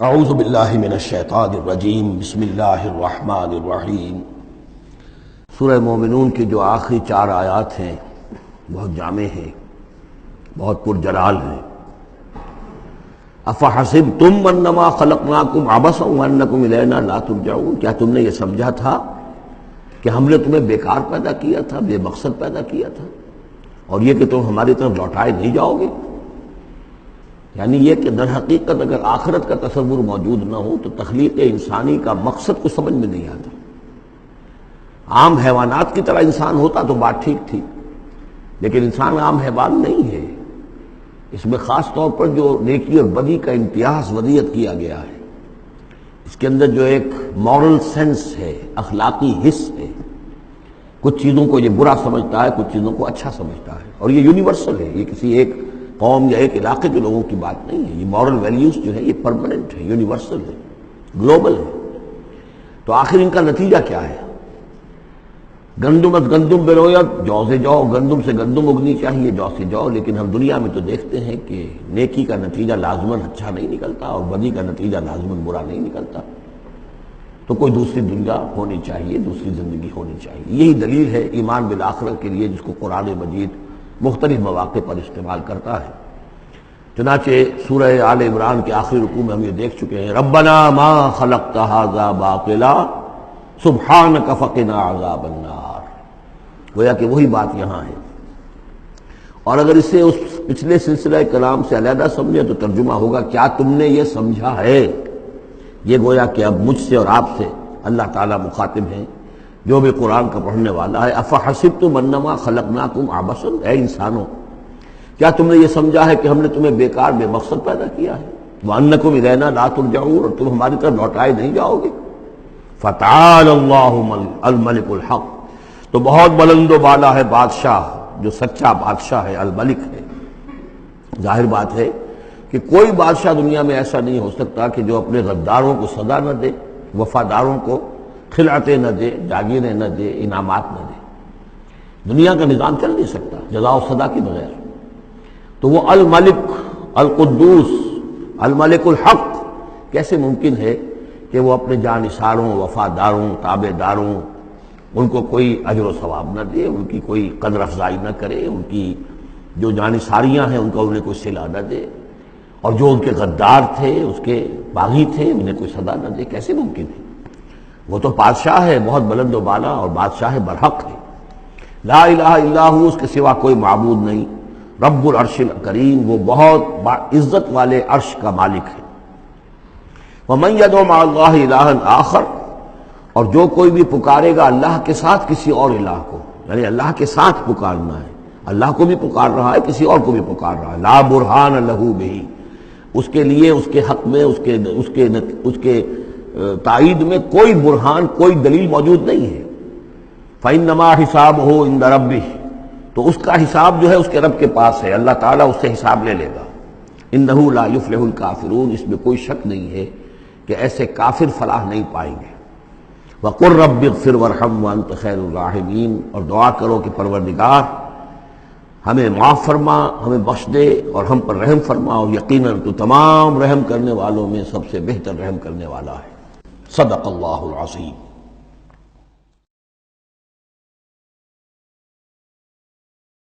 اعوذ باللہ من الشیطان الرجیم بسم اللہ الرحمن الرحیم۔ سورہ مومنون کی جو آخری 4 آیات ہیں بہت جامع ہیں، بہت پرجلال ہیں۔ افحسبتم انما خلقناکم عبثا وانکم الینا لا ترجعون، کیا تم نے یہ سمجھا تھا کہ ہم نے تمہیں بیکار پیدا کیا تھا، بے مقصد پیدا کیا تھا، اور یہ کہ تم ہماری طرف لوٹائے نہیں جاؤ گے؟ یعنی یہ کہ در حقیقت اگر آخرت کا تصور موجود نہ ہو تو تخلیق انسانی کا مقصد کو سمجھ میں نہیں آتا۔ عام حیوانات کی طرح انسان ہوتا تو بات ٹھیک تھی، لیکن انسان عام حیوان نہیں ہے۔ اس میں خاص طور پر جو نیکی اور بدی کا امتیاز وضعیت کیا گیا ہے، اس کے اندر جو ایک مورل سینس ہے، اخلاقی حس ہے، کچھ چیزوں کو یہ برا سمجھتا ہے، کچھ چیزوں کو اچھا سمجھتا ہے، اور یہ یونیورسل ہے، یہ کسی ایک قوم یا ایک علاقے کے لوگوں کی بات نہیں ہے۔ یہ مورل ویلیوز جو ہے یہ پرماننٹ ہے، یونیورسل ہے، گلوبل ہے۔ تو آخر ان کا نتیجہ کیا ہے؟ گندم از گندم برویت، جو سے جو، گندم سے گندم اگنی چاہیے، جو سے جو، لیکن ہم دنیا میں تو دیکھتے ہیں کہ نیکی کا نتیجہ لازماً اچھا نہیں نکلتا اور بدی کا نتیجہ لازماً برا نہیں نکلتا۔ تو کوئی دوسری دنیا ہونی چاہیے، دوسری زندگی ہونی چاہیے۔ یہی دلیل ہے ایمان بالآخرت کے لیے، جس کو قرآن مجید مختلف مواقع پر استعمال کرتا ہے۔ چنانچہ سورہ آل عمران کے آخری رکوع میں ہم یہ دیکھ چکے ہیں، ربنا ما خلقت ھذا باطلا سبحانک فقنا عذاب النار۔ گویا کہ وہی بات یہاں ہے، اور اگر اسے اس پچھلے سلسلہ کلام سے علیحدہ سمجھے تو ترجمہ ہوگا کیا تم نے یہ سمجھا ہے؟ یہ گویا کہ اب مجھ سے اور آپ سے اللہ تعالیٰ مخاطب ہیں، جو بھی قرآن کا پڑھنے والا ہے۔ افحسبتم انما خلقناکم عبثا، اے انسانوں کیا تم نے یہ سمجھا ہے کہ ہم نے تمہیں بیکار بے مقصد پیدا کیا ہے؟ وانکم الینا لا ترجعون، اور تم ہماری طرف لوٹائے نہیں جاؤ گے۔ فتعالی اللہ الملک الحق، تو بہت بلند و بالا ہے بادشاہ جو سچا بادشاہ ہے، الملک ہے۔ ظاہر بات ہے کہ کوئی بادشاہ دنیا میں ایسا نہیں ہو سکتا کہ جو اپنے غداروں کو سزا نہ دے، وفاداروں کو خلعتیں نہ دے، جاگیریں نہ دے، انعامات نہ دے۔ دنیا کا نظام چل نہیں سکتا جزا و سزا کے بغیر۔ تو وہ الملک القدوس الملک الحق کیسے ممکن ہے کہ وہ اپنے جانثاروں، وفاداروں، تابع داروں، ان کو کوئی اجر و ثواب نہ دے، ان کی کوئی قدر افزائی نہ کرے، ان کی جو جانثاریاں ہیں ان کا انہیں کوئی صلہ نہ دے، اور جو ان کے غدار تھے، اس کے باغی تھے، انہیں کوئی سزا نہ دے؟ کیسے ممکن ہے؟ وہ تو بادشاہ ہے، بہت بلند و بالا، اور بادشاہ برحق ہے۔ لا الہ الا ہو، اس کے سوا کوئی معبود نہیں۔ رب العرش الکریم، وہ بہت عزت والے عرش کا مالک ہے۔ ومن یدعو مع اللہ الہا آخر، اور جو کوئی بھی پکارے گا اللہ کے ساتھ کسی اور الہ کو، یعنی اللہ کے ساتھ پکارنا ہے، اللہ کو بھی پکار رہا ہے، کسی اور کو بھی پکار رہا ہے، لا برہان لہ بہ، اس کے لیے، اس کے حق میں، اس کے تائید میں کوئی برہان، کوئی دلیل موجود نہیں ہے۔ فإنما حسابہ عند ربہ، تو اس کا حساب جو ہے اس کے رب کے پاس ہے، اللہ تعالیٰ اس سے حساب لے لے گا۔ انہ لا یفلح الکافرون، اس میں کوئی شک نہیں ہے کہ ایسے کافر فلاح نہیں پائیں گے۔ وقل رب اغفر وارحم وانت خیر الراحمین، اور دعا کرو کہ پروردگار ہمیں معاف فرما، ہمیں بخش دے اور ہم پر رحم فرما، اور یقیناً تو تمام رحم کرنے والوں میں سب سے بہتر رحم کرنے والا ہے۔ صدق اللہ العظیم۔